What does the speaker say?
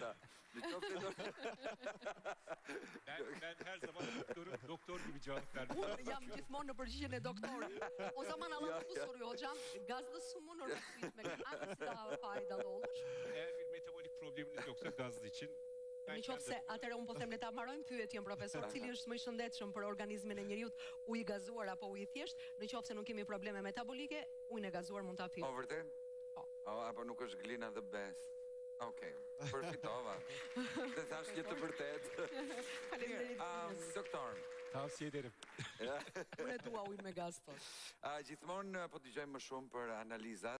mesela. Në qoftë se Ben her zaman doktor gibi cevap verdim. Unë jam gjithmonë në përgjigjen e doktorit. O zaman alalım bu soruyu hocam. Gazlı su mu normal su içmek? Hangisi daha faydalı olur? Eğer bir metabolik probleminiz yoksa gazlı için. Në qoftë se atëherë unë po them le ta mbarojmë pyetjen profesor, cili është më i shëndetshëm për organizmin e njeriu, uji i gazuar apo uji i thjesht? Në qoftë se nuk kemi probleme metabolike, ujin e gazuar mund ta pijmë. O, vërtet? Po. Apo nuk është glina the best? Okej, përfitova. Dhe thash një të vërtet. Faleminderit. Doktor, Tavsiye ederim. Unë e dua ujin me gaz thos. gjithmonë po dëgjojmë më shumë për analiza